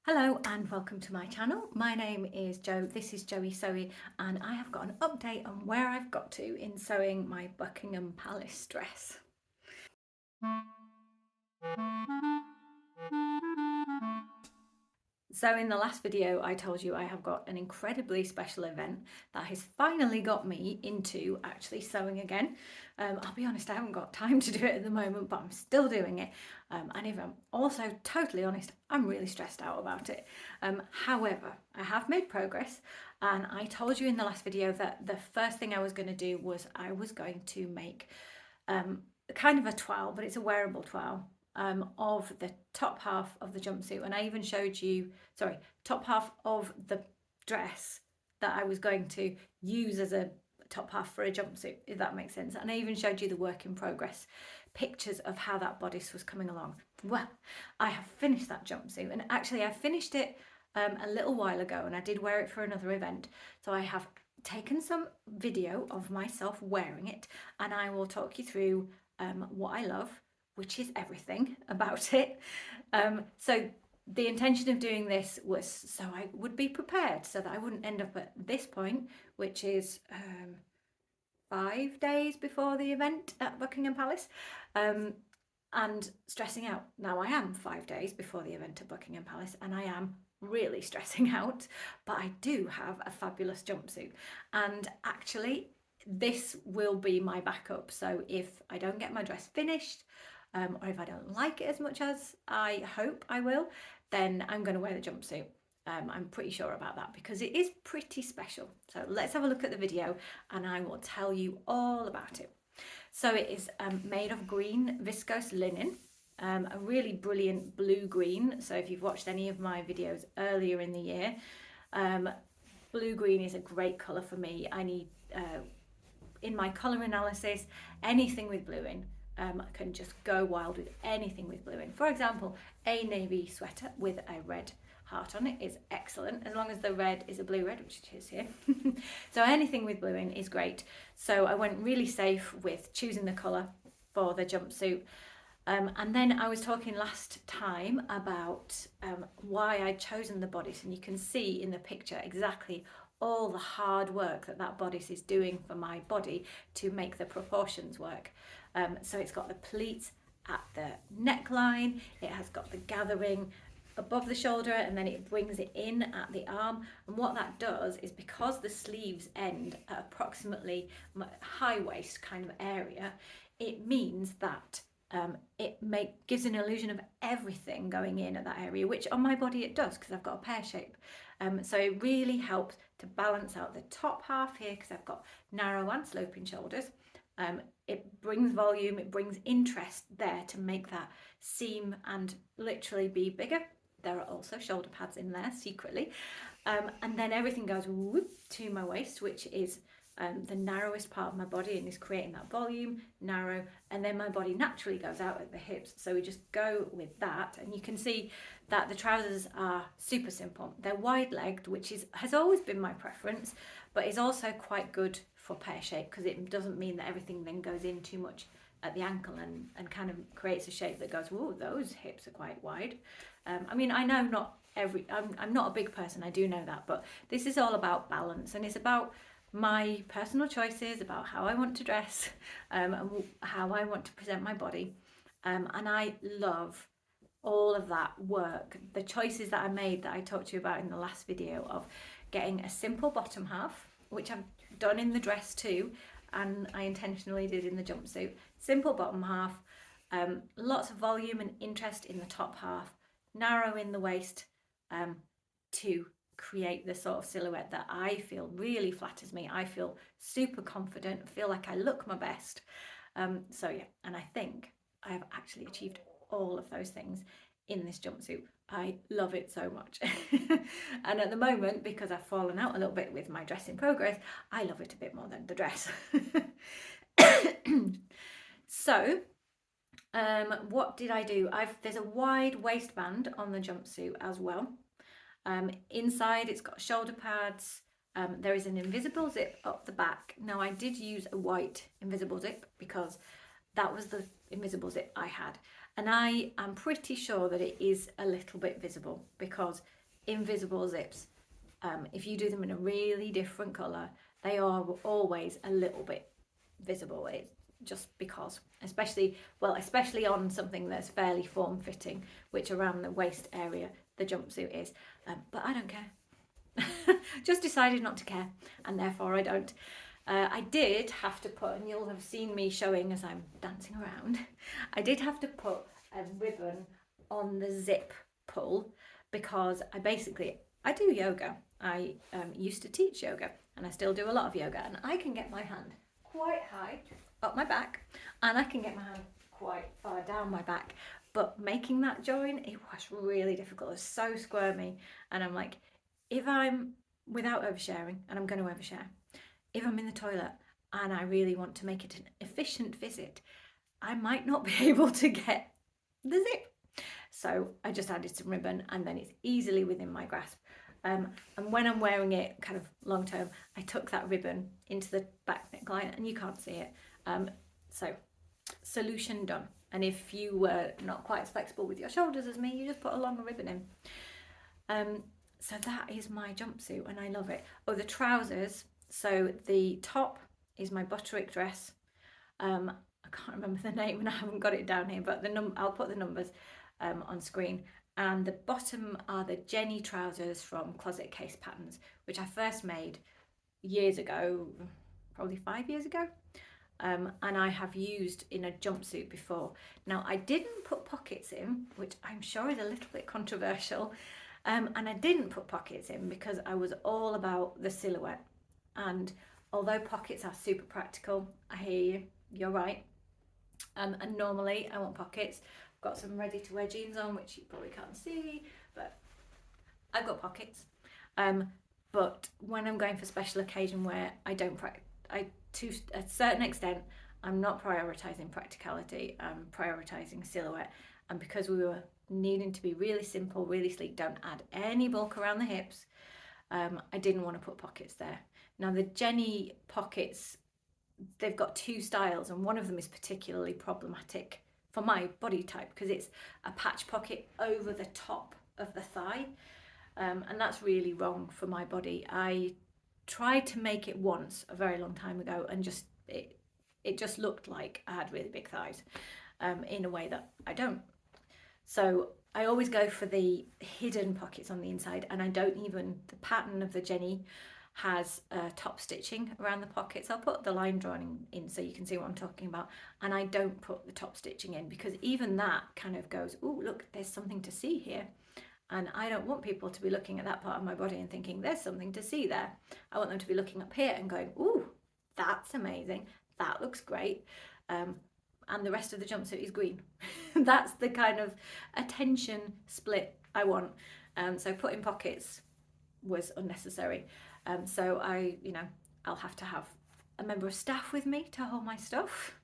Hello and welcome to my channel. My name is Jo, this is Joey Sewy, and I have got an update on where I've got to in sewing my Buckingham Palace dress. So in the last video I told you I have got an incredibly special event that has finally got me into actually sewing again. I'll be honest, I haven't got time to do it at the moment, but I'm still doing it. And if I'm also totally honest, I'm really stressed out about it. However, I have made progress, and I told you in the last video that the first thing I was going to do was I was going to make kind of a toile, but it's a wearable toile. Of the top half of the jumpsuit, and I even showed you, top half of the dress that I was going to use as a top half for a jumpsuit, if that makes sense. And I even showed you the work in progress pictures of how that bodice was coming along. Well, I have finished that jumpsuit, and actually I finished it a little while ago, and I did wear it for another event. So I have taken some video of myself wearing it, and I will talk you through what I love, which is everything about it. So the intention of doing this was so I would be prepared, so that I wouldn't end up at this point, which is 5 days before the event at Buckingham Palace, and stressing out. Now I am 5 days before the event at Buckingham Palace, and I am really stressing out, but I do have a fabulous jumpsuit, and actually this will be my backup. So if I don't get my dress finished, or if I don't like it as much as I hope I will, then I'm going to wear the jumpsuit. I'm pretty sure about that because it is pretty special. So let's have a look at the video and I will tell you all about it. So it is made of green viscose linen, a really brilliant blue green. So if you've watched any of my videos earlier in the year, blue green is a great colour for me. I need, in my colour analysis, anything with blue in. I can just go wild with anything with blue in. For example, a navy sweater with a red heart on it is excellent, as long as the red is a blue red, which it is here. So anything with blue in is great. So I went really safe with choosing the colour for the jumpsuit. And then I was talking last time about why I'd chosen the bodice, and you can see in the picture exactly all the hard work that bodice is doing for my body to make the proportions work. So it's got the pleats at the neckline, it has got the gathering above the shoulder, and then it brings it in at the arm. And what that does is, because the sleeves end at approximately high waist kind of area, it means that it gives an illusion of everything going in at that area, which on my body it does because I've got a pear shape. So it really helps to balance out the top half here because I've got narrow and sloping shoulders. It brings volume, it brings interest there to make that seam and literally be bigger. There are also shoulder pads in there secretly. And then everything goes whoop to my waist, which is the narrowest part of my body, and is creating that volume, narrow, and then my body naturally goes out at the hips. So we just go with that, and you can see that the trousers are super simple. They're wide-legged, which has always been my preference, but is also quite good for pear shape because it doesn't mean that everything then goes in too much at the ankle and kind of creates a shape that goes, whoa, those hips are quite wide. I mean, I know not I'm not a big person, I do know that, but this is all about balance, and it's about my personal choices, about how I want to dress, and how I want to present my body. And I love all of that work, the choices that I made that I talked to you about in the last video, of getting a simple bottom half, which I've done in the dress too, and I intentionally did in the jumpsuit. Simple bottom half, lots of volume and interest in the top half, narrow in the waist, to create the sort of silhouette that I feel really flatters me. I feel super confident, feel like I look my best. So yeah, and I think I have actually achieved all of those things in this jumpsuit. I love it so much. And at the moment, because I've fallen out a little bit with my dress in progress, I love it a bit more than the dress. So what did I do? There's a wide waistband on the jumpsuit as well. Inside it's got shoulder pads. There is an invisible zip up the back. Now I did use a white invisible zip because that was the invisible zip I had. And I am pretty sure that it is a little bit visible, because invisible zips, if you do them in a really different colour, they are always a little bit visible. It's just because, especially on something that's fairly form-fitting, which around the waist area the jumpsuit is. But I don't care. Just decided not to care, and therefore I don't. I did have to put, and you'll have seen me showing as I'm dancing around, I did have to put a ribbon on the zip pull, because I do yoga. I used to teach yoga, and I still do a lot of yoga, and I can get my hand quite high up my back, and I can get my hand quite far down my back. But making that join, it was really difficult. It was so squirmy, and I'm like, if I'm without oversharing, and I'm going to overshare, if I'm in the toilet and I really want to make it an efficient visit, I might not be able to get the zip. So I just added some ribbon, and then it's easily within my grasp. And when I'm wearing it kind of long term, I tuck that ribbon into the back neckline, and you can't see it. So solution done. And if you were not quite as flexible with your shoulders as me, you just put a longer ribbon in. So that is my jumpsuit, and I love it. Oh, the trousers. So the top is my Butterick dress. I can't remember the name, and I haven't got it down here, but I'll put the numbers on screen. And the bottom are the Jenny trousers from Closet Case Patterns, which I first made years ago, probably 5 years ago. And I have used in a jumpsuit before. Now, I didn't put pockets in, which I'm sure is a little bit controversial. And I didn't put pockets in because I was all about the silhouette. And although pockets are super practical, I hear you, you're right. And normally I want pockets. I've got some ready to wear jeans on, which you probably can't see, but I've got pockets. But when I'm going for special occasion wear, to a certain extent, I'm not prioritising practicality, I'm prioritising silhouette. And because we were needing to be really simple, really sleek, don't add any bulk around the hips, I didn't want to put pockets there. Now the Jenny pockets, they've got two styles, and one of them is particularly problematic for my body type because it's a patch pocket over the top of the thigh, and that's really wrong for my body. I tried to make it once a very long time ago, and it just looked like I had really big thighs in a way that I don't. So I always go for the hidden pockets on the inside, and the pattern of the Jenny has top stitching around the pockets. I'll put the line drawing in so you can see what I'm talking about, and I don't put the top stitching in because even that kind of goes, oh look, there's something to see here, and I don't want people to be looking at that part of my body and thinking there's something to see there. I want them to be looking up here and going, ooh, that's amazing, that looks great, and the rest of the jumpsuit is green. That's the kind of attention split I want. So putting pockets was unnecessary. So I'll have to have a member of staff with me to hold my stuff,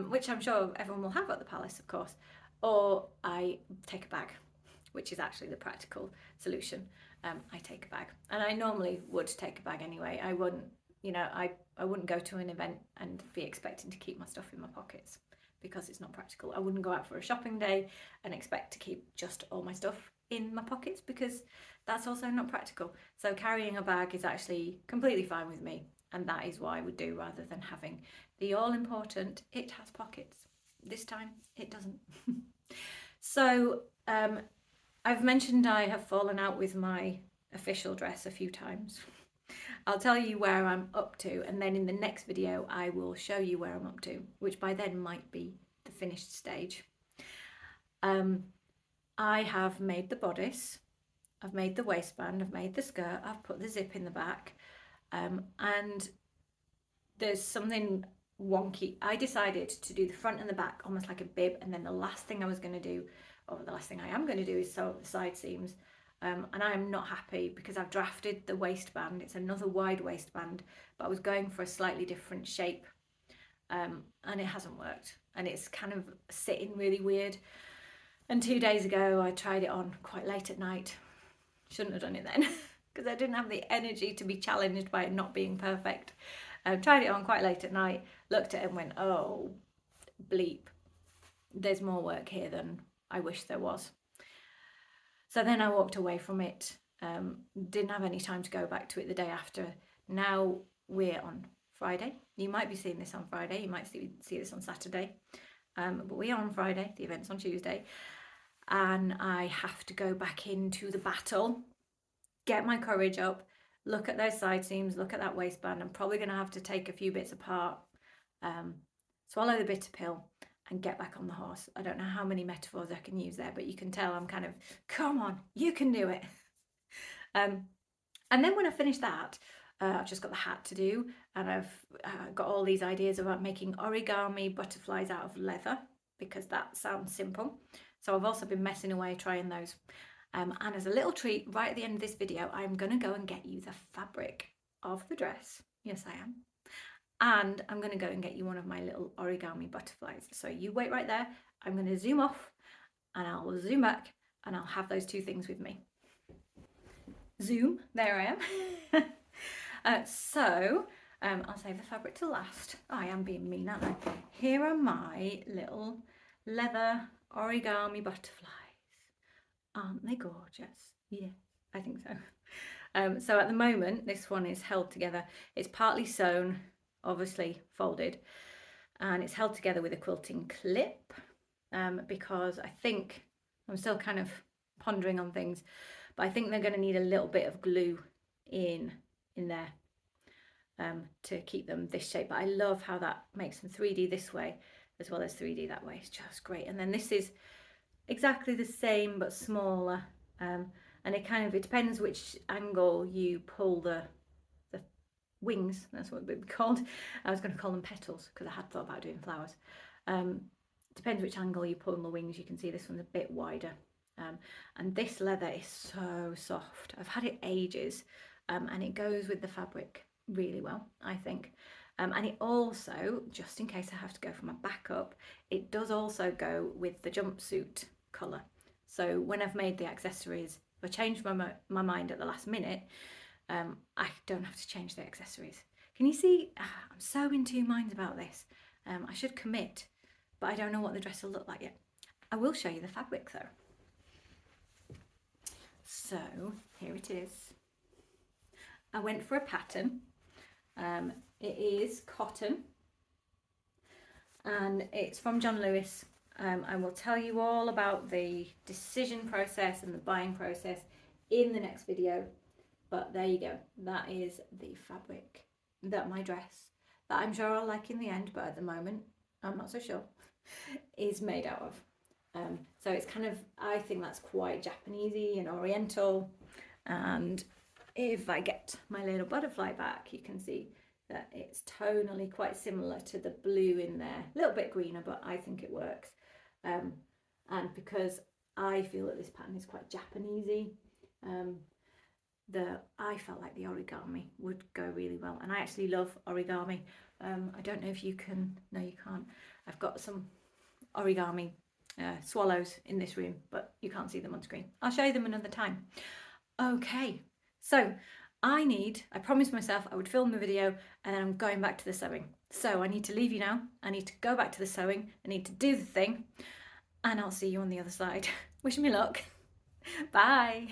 which I'm sure everyone will have at the palace, of course, or I take a bag, which is actually the practical solution. I take a bag, and I normally would take a bag anyway. I wouldn't, I wouldn't go to an event and be expecting to keep my stuff in my pockets because it's not practical. I wouldn't go out for a shopping day and expect to keep just all my stuff in my pockets because that's also not practical. So carrying a bag is actually completely fine with me, and that is what I would do rather than having the all-important, it has pockets. This time it doesn't. So I've mentioned I have fallen out with my official dress a few times. I'll tell you where I'm up to, and then in the next video I will show you where I'm up to, which by then might be the finished stage. I have made the bodice, I've made the waistband, I've made the skirt, I've put the zip in the back, and there's something wonky. I decided to do the front and the back almost like a bib, and then the last thing I am going to do is sew up the side seams. And I am not happy because I've drafted the waistband. It's another wide waistband, but I was going for a slightly different shape, and it hasn't worked, and it's kind of sitting really weird. And 2 days ago I tried it on quite late at night. Shouldn't have done it then because I didn't have the energy to be challenged by it not being perfect. Tried it on quite late at night, looked at it and went, oh bleep, there's more work here than I wish there was. So then I walked away from it, didn't have any time to go back to it the day after. Now we're on Friday. You might be seeing this on Friday, you might see this on Saturday, but we are on Friday, the event's on Tuesday, and I have to go back into the battle, get my courage up, look at those side seams, look at that waistband. I'm probably going to have to take a few bits apart, swallow the bitter pill, and get back on the horse. I don't know how many metaphors I can use there, but you can tell I'm kind of, come on, you can do it. And then when I finish that, I've just got the hat to do, and I've got all these ideas about making origami butterflies out of leather, because that sounds simple. So I've also been messing away trying those. And as a little treat, right at the end of this video, I'm going to go and get you the fabric of the dress. Yes, I am. And I'm going to go and get you one of my little origami butterflies. So you wait right there. I'm going to zoom off and I'll zoom back and I'll have those two things with me. Zoom, there I am. I'll save the fabric to last. Oh, I am being mean, aren't I? Here are my little leather origami butterflies. Aren't they gorgeous? Yeah, I think so. So at the moment, this one is held together. It's partly sewn, obviously folded, and it's held together with a quilting clip, because I think I'm still kind of pondering on things, but I think they're going to need a little bit of glue in there to keep them this shape. But I love how that makes them 3D this way as well as 3D that way. It's just great. And then this is exactly the same but smaller, and it depends which angle you pull the wings. That's what they'd be called. I was going to call them petals because I had thought about doing flowers. Depends which angle you pull the wings. You can see this one's a bit wider, and this leather is so soft. I've had it ages, and it goes with the fabric really well, I think. And it also, just in case I have to go for my backup, it does also go with the jumpsuit colour. So when I've made the accessories, if I change my mind at the last minute, I don't have to change the accessories. Can you see? I'm so in two minds about this. I should commit, but I don't know what the dress will look like yet. I will show you the fabric though. So here it is. I went for a pattern. It is cotton, and it's from John Lewis. I will tell you all about the decision process and the buying process in the next video. But there you go. That is the fabric that my dress, that I'm sure I'll like in the end, but at the moment I'm not so sure, is made out of. So it's kind of, I think that's quite Japanesey and Oriental. And if I get my little butterfly back, you can see that it's tonally quite similar to the blue in there. A little bit greener, but I think it works. And because I feel that this pattern is quite Japanesey, I felt like the origami would go really well, and I actually love origami. I don't know if you can. No, you can't. I've got some origami swallows in this room, but you can't see them on screen. I'll show you them another time. Okay, so I promised myself I would film the video and then I'm going back to the sewing. So I need to leave you now. I need to go back to the sewing. I need to do the thing, and I'll see you on the other side. Wish me luck. Bye.